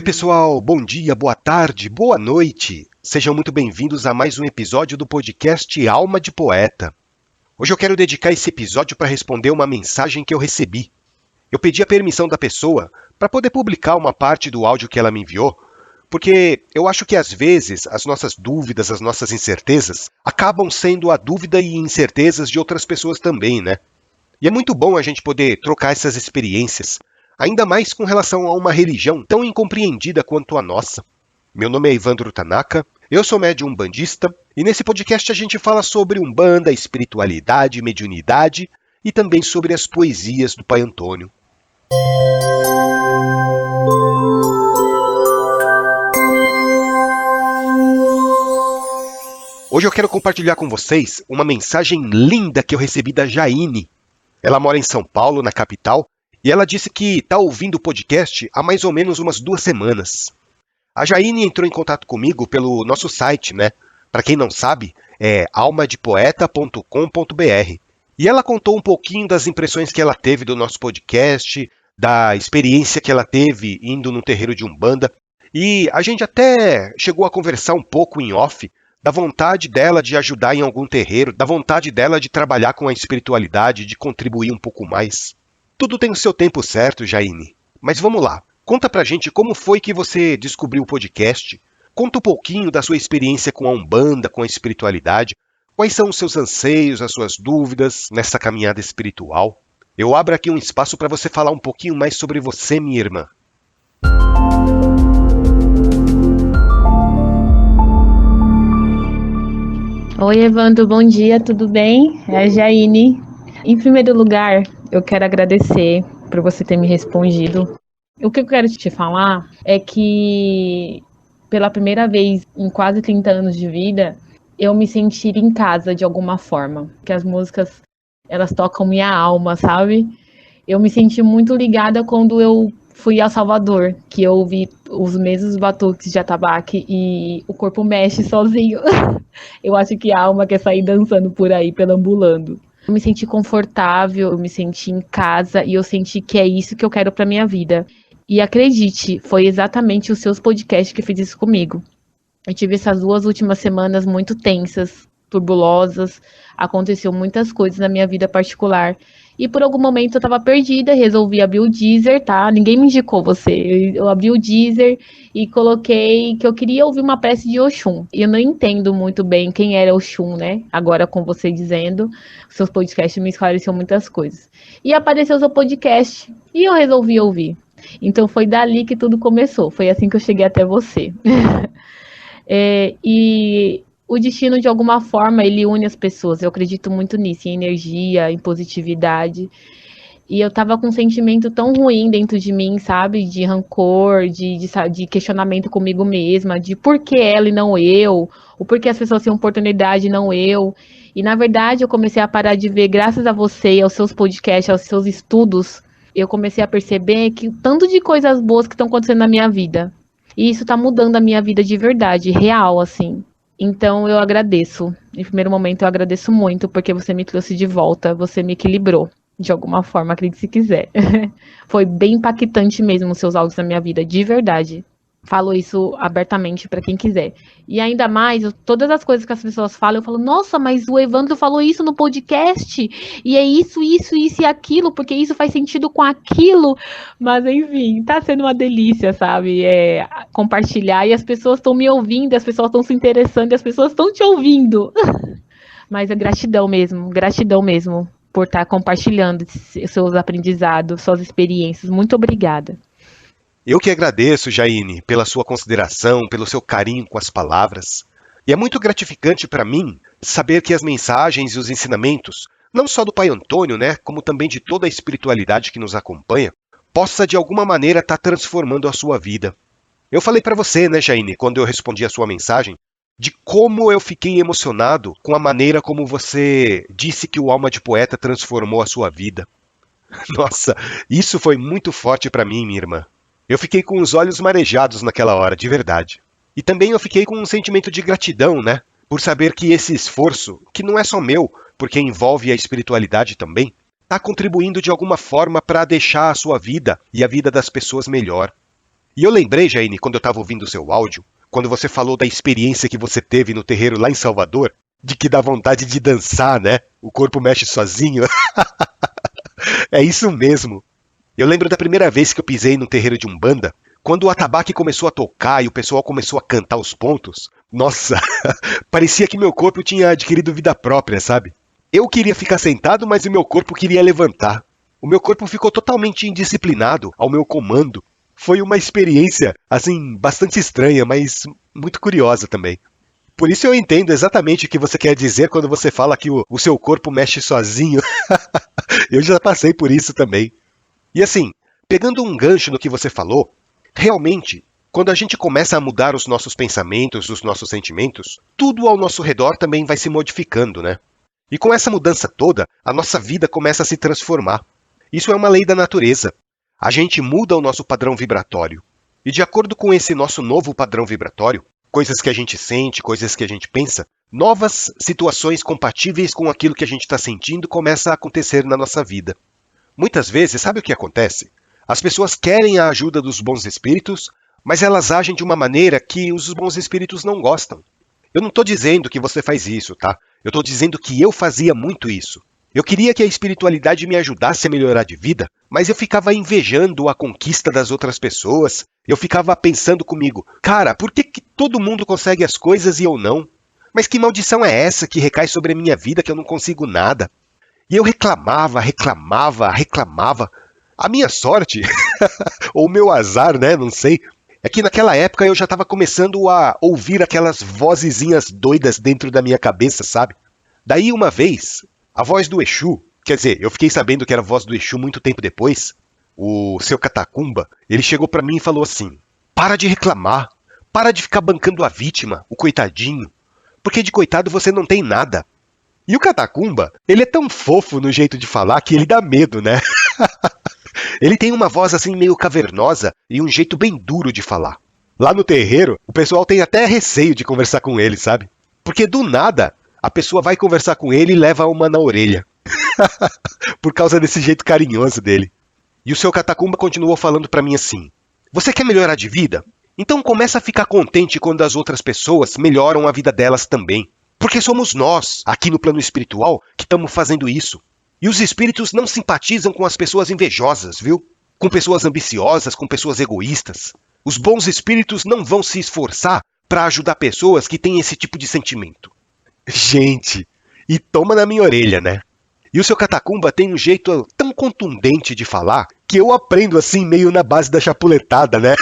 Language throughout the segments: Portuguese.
Oi pessoal, bom dia, boa tarde, boa noite. Sejam muito bem-vindos a mais um episódio do podcast Alma de Poeta. Hoje eu quero dedicar esse episódio para responder uma mensagem que eu recebi. Eu pedi a permissão da pessoa para poder publicar uma parte do áudio que ela me enviou, porque eu acho que às vezes as nossas dúvidas, as nossas incertezas, acabam sendo a dúvida e incertezas de outras pessoas também, né? E é muito bom a gente poder trocar essas experiências, ainda mais com relação a uma religião tão incompreendida quanto a nossa. Meu nome é Evandro Tanaka, eu sou médium umbandista, e nesse podcast a gente fala sobre Umbanda, espiritualidade, mediunidade e também sobre as poesias do Pai Antônio. Hoje eu quero compartilhar com vocês uma mensagem linda que eu recebi da Jaine. Ela mora em São Paulo, na capital, e ela disse que está ouvindo o podcast há mais ou menos umas 2 semanas. A Jaine entrou em contato comigo pelo nosso site, né? Para quem não sabe, é almadepoeta.com.br. E ela contou um pouquinho das impressões que ela teve do nosso podcast, da experiência que ela teve indo no terreiro de Umbanda. E a gente até chegou a conversar um pouco em off da vontade dela de ajudar em algum terreiro, da vontade dela de trabalhar com a espiritualidade, de contribuir um pouco mais. Tudo tem o seu tempo certo, Jaine. Mas vamos lá, conta pra gente como foi que você descobriu o podcast. Conta um pouquinho da sua experiência com a Umbanda, com a espiritualidade. Quais são os seus anseios, as suas dúvidas nessa caminhada espiritual? Eu abro aqui um espaço para você falar um pouquinho mais sobre você, minha irmã. Oi, Evandro, bom dia, tudo bem? É a Jaine. Em primeiro lugar, eu quero agradecer por você ter me respondido. O que eu quero te falar é que, pela primeira vez em quase 30 anos de vida, eu me senti em casa de alguma forma. Que as músicas, elas tocam minha alma, sabe? Eu me senti muito ligada quando eu fui a Salvador, que eu ouvi os mesmos batuques de atabaque e o corpo mexe sozinho. Eu acho que a alma quer sair dançando por aí, perambulando. Eu me senti confortável, eu me senti em casa e eu senti que é isso que eu quero pra minha vida. E acredite, foi exatamente os seus podcasts que fez isso comigo. Eu tive essas 2 últimas semanas muito tensas, turbulosas, aconteceu muitas coisas na minha vida particular. E por algum momento eu tava perdida, resolvi abrir o Deezer, tá? Ninguém me indicou você. Eu abri o Deezer e coloquei que eu queria ouvir uma peça de Oxum. E eu não entendo muito bem quem era Oxum, né? Agora com você dizendo, seus podcasts me esclareceram muitas coisas. E apareceu o seu podcast e eu resolvi ouvir. Então foi dali que tudo começou. Foi assim que eu cheguei até você. E o destino, de alguma forma, ele une as pessoas. Eu acredito muito nisso, em energia, em positividade. E eu tava com um sentimento tão ruim dentro de mim, sabe? De rancor, de questionamento comigo mesma, de por que ela e não eu, ou por que as pessoas têm oportunidade e não eu. E, na verdade, eu comecei a parar de ver, graças a você, aos seus podcasts, aos seus estudos, eu comecei a perceber que o tanto de coisas boas que estão acontecendo na minha vida. E isso tá mudando a minha vida de verdade, real, assim. Então eu agradeço. Em primeiro momento eu agradeço muito, porque você me trouxe de volta, você me equilibrou. De alguma forma, acredite se quiser. Foi bem impactante mesmo os seus áudios na minha vida, de verdade. Falo isso abertamente para quem quiser. E ainda mais, todas as coisas que as pessoas falam, eu falo, nossa, mas o Evandro falou isso no podcast, e é isso e aquilo, porque isso faz sentido com aquilo. Mas enfim, tá sendo uma delícia, sabe? Compartilhar, e as pessoas estão me ouvindo, as pessoas estão se interessando, e as pessoas estão te ouvindo. Mas é gratidão mesmo, por estar compartilhando seus aprendizados, suas experiências. Muito obrigada. Eu que agradeço, Jaine, pela sua consideração, pelo seu carinho com as palavras. E é muito gratificante para mim saber que as mensagens e os ensinamentos, não só do Pai Antônio, né, como também de toda a espiritualidade que nos acompanha, possa de alguma maneira estar transformando a sua vida. Eu falei para você, né, Jaine, quando eu respondi a sua mensagem, de como eu fiquei emocionado com a maneira como você disse que o Alma de Poeta transformou a sua vida. Nossa, isso foi muito forte para mim, minha irmã. Eu fiquei com os olhos marejados naquela hora, de verdade. E também eu fiquei com um sentimento de gratidão, né? Por saber que esse esforço, que não é só meu, porque envolve a espiritualidade também, está contribuindo de alguma forma para deixar a sua vida e a vida das pessoas melhor. E eu lembrei, Jaine, quando eu estava ouvindo o seu áudio, quando você falou da experiência que você teve no terreiro lá em Salvador, de que dá vontade de dançar, né? O corpo mexe sozinho. É isso mesmo. Eu lembro da primeira vez que eu pisei no terreiro de Umbanda, quando o atabaque começou a tocar e o pessoal começou a cantar os pontos. Nossa, parecia que meu corpo tinha adquirido vida própria, sabe? Eu queria ficar sentado, mas o meu corpo queria levantar. O meu corpo ficou totalmente indisciplinado ao meu comando. Foi uma experiência, assim, bastante estranha, mas muito curiosa também. Por isso eu entendo exatamente o que você quer dizer quando você fala que o seu corpo mexe sozinho. Eu já passei por isso também. E assim, pegando um gancho no que você falou, realmente, quando a gente começa a mudar os nossos pensamentos, os nossos sentimentos, tudo ao nosso redor também vai se modificando, né? E com essa mudança toda, a nossa vida começa a se transformar. Isso é uma lei da natureza. A gente muda o nosso padrão vibratório. E de acordo com esse nosso novo padrão vibratório, coisas que a gente sente, coisas que a gente pensa, novas situações compatíveis com aquilo que a gente está sentindo começam a acontecer na nossa vida. Muitas vezes, sabe o que acontece? As pessoas querem a ajuda dos bons espíritos, mas elas agem de uma maneira que os bons espíritos não gostam. Eu não estou dizendo que você faz isso, tá? Eu estou dizendo que eu fazia muito isso. Eu queria que a espiritualidade me ajudasse a melhorar de vida, mas eu ficava invejando a conquista das outras pessoas. Eu ficava pensando comigo, cara, por que todo mundo consegue as coisas e eu não? Mas que maldição é essa que recai sobre a minha vida que eu não consigo nada? E eu reclamava. A minha sorte, ou o meu azar, né, não sei, é que naquela época eu já estava começando a ouvir aquelas vozezinhas doidas dentro da minha cabeça, sabe? Daí uma vez, a voz do Exu, quer dizer, eu fiquei sabendo que era a voz do Exu muito tempo depois, o seu Catacumba, ele chegou pra mim e falou assim, para de reclamar, para de ficar bancando a vítima, o coitadinho, porque de coitado você não tem nada. E o Catacumba, ele é tão fofo no jeito de falar que ele dá medo, né? Ele tem uma voz assim meio cavernosa e um jeito bem duro de falar. Lá no terreiro, o pessoal tem até receio de conversar com ele, sabe? Porque do nada, a pessoa vai conversar com ele e leva uma na orelha. Por causa desse jeito carinhoso dele. E o seu Catacumba continuou falando pra mim assim, você quer melhorar de vida? Então começa a ficar contente quando as outras pessoas melhoram a vida delas também. Porque somos nós, aqui no plano espiritual, que estamos fazendo isso. E os espíritos não simpatizam com as pessoas invejosas, viu? Com pessoas ambiciosas, com pessoas egoístas. Os bons espíritos não vão se esforçar para ajudar pessoas que têm esse tipo de sentimento. Gente, e toma na minha orelha, né? E o seu Catacumba tem um jeito tão contundente de falar que eu aprendo assim meio na base da chapuletada, né?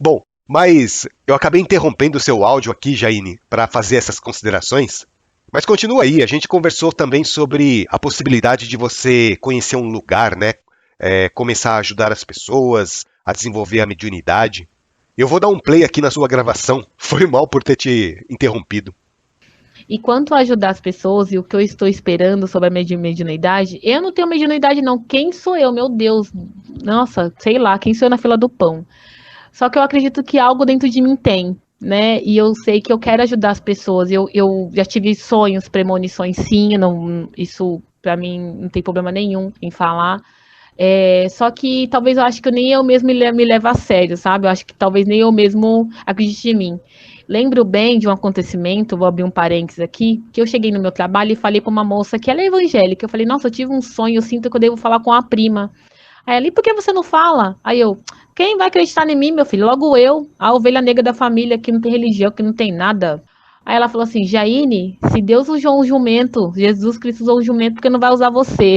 Bom, mas eu acabei interrompendo o seu áudio aqui, Jaine, para fazer essas considerações. Mas continua aí, a gente conversou também sobre a possibilidade de você conhecer um lugar, né? Começar a ajudar as pessoas, a desenvolver a mediunidade. Eu vou dar um play aqui na sua gravação. Foi mal por ter te interrompido. E quanto a ajudar as pessoas e o que eu estou esperando sobre a mediunidade, eu não tenho mediunidade não. Quem sou eu, meu Deus? Nossa, sei lá, quem sou eu na fila do pão? Só que eu acredito que algo dentro de mim tem, né? E eu sei que eu quero ajudar as pessoas. Eu já tive sonhos, premonições, sim. Isso, pra mim, não tem problema nenhum em falar. Só que talvez eu acho que nem eu mesmo me levo a sério, sabe? Eu acho que talvez nem eu mesmo acredite em mim. Lembro bem de um acontecimento, vou abrir um parênteses aqui, que eu cheguei no meu trabalho e falei para uma moça que ela é evangélica. Eu falei, nossa, eu tive um sonho, eu sinto que eu devo falar com a prima. Aí ela, e por que você não fala? Aí eu, quem vai acreditar em mim, meu filho? Logo eu, a ovelha negra da família, que não tem religião, que não tem nada. Aí ela falou assim, Jaine, se Deus usou um jumento, Jesus Cristo usou um jumento, por que não vai usar você?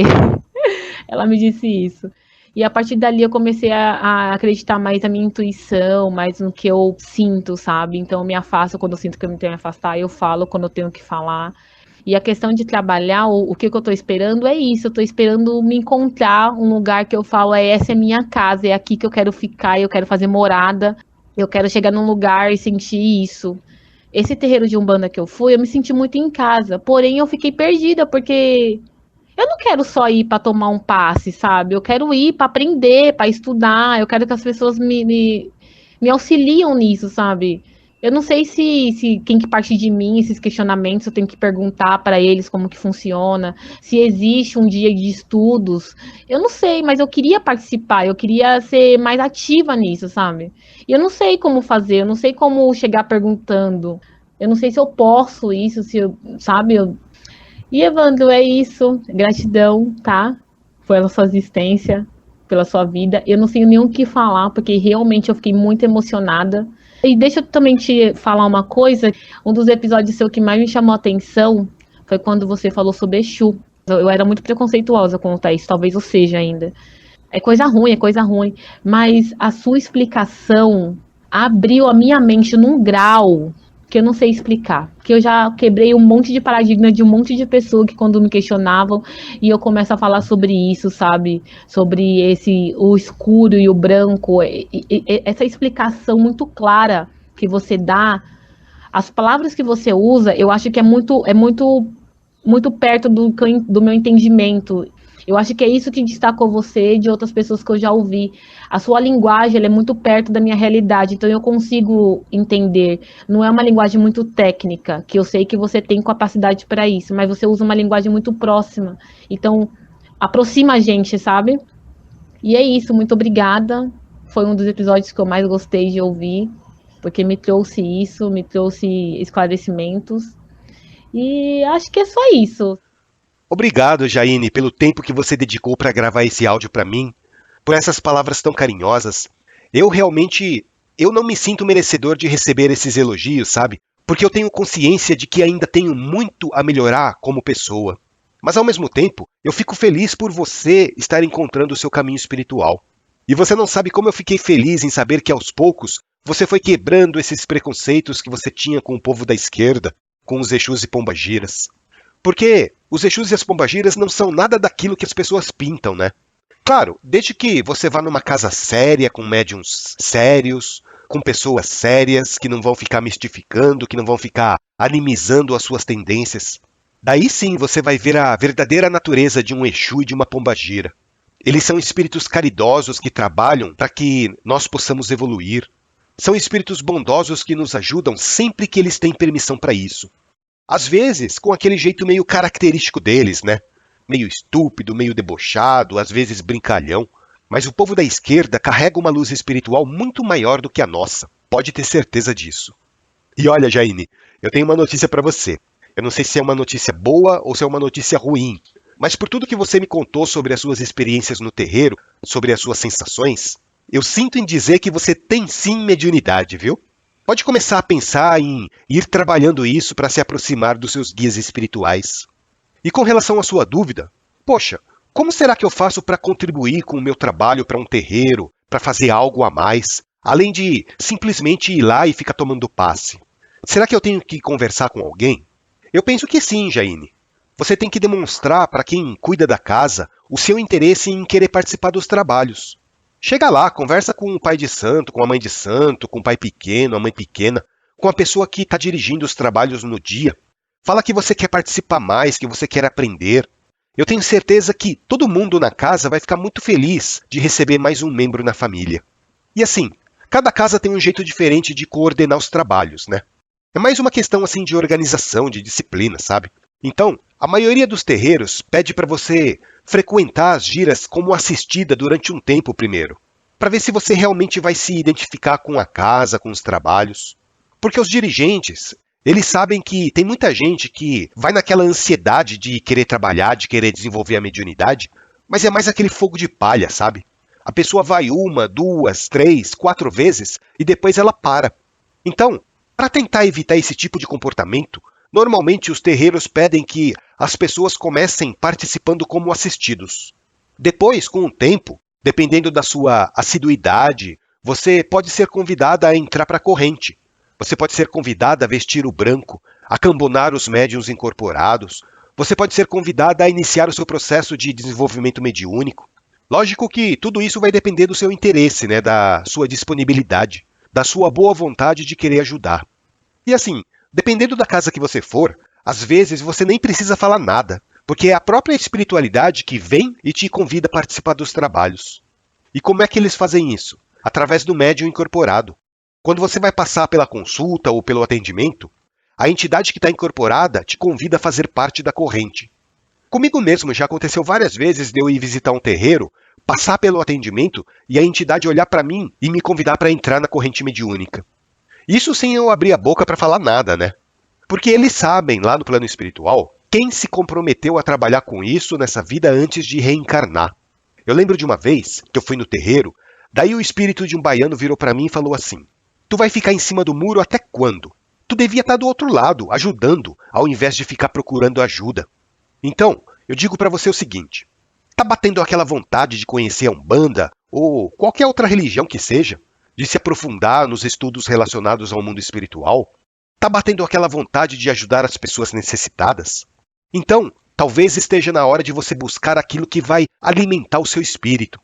Ela me disse isso. E a partir dali eu comecei a acreditar mais na minha intuição, mais no que eu sinto, sabe? Então eu me afasto quando eu sinto que eu me tenho que afastar, eu falo quando eu tenho que falar. E a questão de trabalhar, o que eu tô esperando é isso, eu tô esperando me encontrar um lugar que eu falo, essa é minha casa, é aqui que eu quero ficar, eu quero fazer morada, eu quero chegar num lugar e sentir isso. Esse terreiro de Umbanda que eu fui, eu me senti muito em casa, porém eu fiquei perdida, porque eu não quero só ir para tomar um passe, sabe? Eu quero ir para aprender, para estudar, eu quero que as pessoas me auxiliam nisso, sabe? Eu não sei se tem que partir de mim esses questionamentos, eu tenho que perguntar para eles como que funciona, se existe um dia de estudos. Eu não sei, mas eu queria participar, eu queria ser mais ativa nisso, sabe? E eu não sei como fazer, eu não sei como chegar perguntando. Eu não sei se eu posso isso, se eu, sabe? E Evandro, é isso. Gratidão, tá? Pela sua existência, pela sua vida. Eu não sei nem o que falar, porque realmente eu fiquei muito emocionada. E deixa eu também te falar uma coisa. Um dos episódios seu que mais me chamou a atenção foi quando você falou sobre Exu. Eu era muito preconceituosa quanto a isso, talvez eu seja ainda. É coisa ruim. Mas a sua explicação abriu a minha mente num grau que eu não sei explicar. Que eu já quebrei um monte de paradigma de um monte de pessoa que quando me questionavam e eu começo a falar sobre isso, sabe? Sobre o escuro e o branco. Essa explicação muito clara que você dá, as palavras que você usa, eu acho que muito perto do meu entendimento. Eu acho que é isso que destacou você de outras pessoas que eu já ouvi. A sua linguagem ela é muito perto da minha realidade, então eu consigo entender. Não é uma linguagem muito técnica, que eu sei que você tem capacidade para isso, mas você usa uma linguagem muito próxima. Então, aproxima a gente, sabe? E é isso, muito obrigada. Foi um dos episódios que eu mais gostei de ouvir, porque me trouxe isso, me trouxe esclarecimentos. E acho que é só isso. Obrigado, Jaine, pelo tempo que você dedicou para gravar esse áudio para mim, por essas palavras tão carinhosas. Eu não me sinto merecedor de receber esses elogios, sabe? Porque eu tenho consciência de que ainda tenho muito a melhorar como pessoa. Mas ao mesmo tempo, eu fico feliz por você estar encontrando o seu caminho espiritual. E você não sabe como eu fiquei feliz em saber que aos poucos você foi quebrando esses preconceitos que você tinha com o povo da esquerda, com os Exus e Pombagiras. Porque os Exus e as Pombagiras não são nada daquilo que as pessoas pintam, né? Claro, desde que você vá numa casa séria, com médiums sérios, com pessoas sérias, que não vão ficar mistificando, que não vão ficar animizando as suas tendências. Daí sim você vai ver a verdadeira natureza de um Exu e de uma Pombagira. Eles são espíritos caridosos que trabalham para que nós possamos evoluir. São espíritos bondosos que nos ajudam sempre que eles têm permissão para isso. Às vezes, com aquele jeito meio característico deles, né? Meio estúpido, meio debochado, às vezes brincalhão. Mas o povo da esquerda carrega uma luz espiritual muito maior do que a nossa. Pode ter certeza disso. E olha, Jaine, eu tenho uma notícia para você. Eu não sei se é uma notícia boa ou se é uma notícia ruim. Mas por tudo que você me contou sobre as suas experiências no terreiro, sobre as suas sensações, eu sinto em dizer que você tem sim mediunidade, viu? Pode começar a pensar em ir trabalhando isso para se aproximar dos seus guias espirituais. E com relação à sua dúvida, poxa, como será que eu faço para contribuir com o meu trabalho para um terreiro, para fazer algo a mais, além de simplesmente ir lá e ficar tomando passe? Será que eu tenho que conversar com alguém? Eu penso que sim, Jaine. Você tem que demonstrar para quem cuida da casa o seu interesse em querer participar dos trabalhos. Chega lá, conversa com o pai de santo, com a mãe de santo, com o pai pequeno, a mãe pequena, com a pessoa que está dirigindo os trabalhos no dia. Fala que você quer participar mais, que você quer aprender. Eu tenho certeza que todo mundo na casa vai ficar muito feliz de receber mais um membro na família. E assim, cada casa tem um jeito diferente de coordenar os trabalhos, né? É mais uma questão assim de organização, de disciplina, sabe? Então, a maioria dos terreiros pede para você frequentar as giras como assistida durante um tempo primeiro, para ver se você realmente vai se identificar com a casa, com os trabalhos. Porque os dirigentes, eles sabem que tem muita gente que vai naquela ansiedade de querer trabalhar, de querer desenvolver a mediunidade, mas é mais aquele fogo de palha, sabe? A pessoa vai 1, 2, 3, 4 vezes e depois ela para. Então, para tentar evitar esse tipo de comportamento, normalmente os terreiros pedem que as pessoas comecem participando como assistidos. Depois, com o tempo, dependendo da sua assiduidade, você pode ser convidada a entrar para a corrente. Você pode ser convidada a vestir o branco, a cambonar os médiuns incorporados. Você pode ser convidada a iniciar o seu processo de desenvolvimento mediúnico. Lógico que tudo isso vai depender do seu interesse, né, da sua disponibilidade, da sua boa vontade de querer ajudar. E assim, dependendo da casa que você for, às vezes você nem precisa falar nada, porque é a própria espiritualidade que vem e te convida a participar dos trabalhos. E como é que eles fazem isso? Através do médium incorporado. Quando você vai passar pela consulta ou pelo atendimento, a entidade que está incorporada te convida a fazer parte da corrente. Comigo mesmo já aconteceu várias vezes de eu ir visitar um terreiro, passar pelo atendimento e a entidade olhar para mim e me convidar para entrar na corrente mediúnica. Isso sem eu abrir a boca para falar nada, né? Porque eles sabem, lá no plano espiritual, quem se comprometeu a trabalhar com isso nessa vida antes de reencarnar. Eu lembro de uma vez que eu fui no terreiro, daí o espírito de um baiano virou para mim e falou assim: "Tu vai ficar em cima do muro até quando? Tu devia estar do outro lado, ajudando, ao invés de ficar procurando ajuda." Então, eu digo para você o seguinte: tá batendo aquela vontade de conhecer a Umbanda, ou qualquer outra religião que seja, de se aprofundar nos estudos relacionados ao mundo espiritual? Tá batendo aquela vontade de ajudar as pessoas necessitadas? Então, talvez esteja na hora de você buscar aquilo que vai alimentar o seu espírito.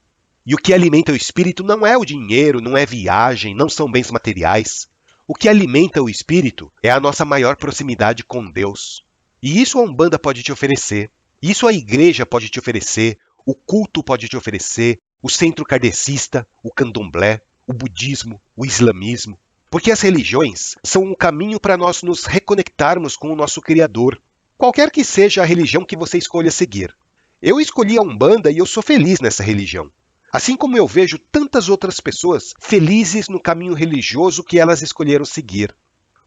E o que alimenta o espírito não é o dinheiro, não é viagem, não são bens materiais. O que alimenta o espírito é a nossa maior proximidade com Deus. E isso a Umbanda pode te oferecer, isso a igreja pode te oferecer, o culto pode te oferecer, o centro kardecista, o candomblé, o budismo, o islamismo. Porque as religiões são um caminho para nós nos reconectarmos com o nosso Criador, qualquer que seja a religião que você escolha seguir. Eu escolhi a Umbanda e eu sou feliz nessa religião. Assim como eu vejo tantas outras pessoas felizes no caminho religioso que elas escolheram seguir.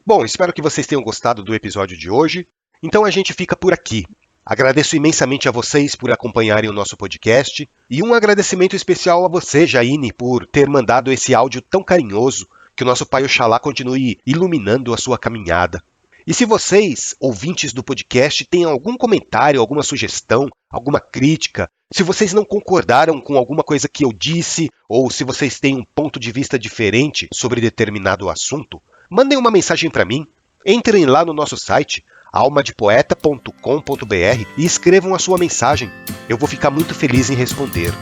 Bom, espero que vocês tenham gostado do episódio de hoje. Então a gente fica por aqui. Agradeço imensamente a vocês por acompanharem o nosso podcast e um agradecimento especial a você, Jaine, por ter mandado esse áudio tão carinhoso. Que o nosso Pai Oxalá continue iluminando a sua caminhada. E se vocês, ouvintes do podcast, têm algum comentário, alguma sugestão, alguma crítica, se vocês não concordaram com alguma coisa que eu disse, ou se vocês têm um ponto de vista diferente sobre determinado assunto, mandem uma mensagem para mim. Entrem lá no nosso site, almadepoeta.com.br, e escrevam a sua mensagem. Eu vou ficar muito feliz em responder.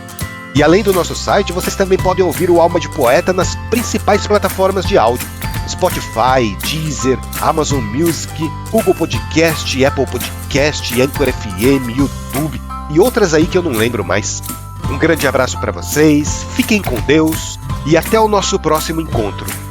E além do nosso site, vocês também podem ouvir o Alma de Poeta nas principais plataformas de áudio: Spotify, Deezer, Amazon Music, Google Podcast, Apple Podcast, Anchor FM, YouTube e outras aí que eu não lembro mais. Um grande abraço para vocês, fiquem com Deus e até o nosso próximo encontro.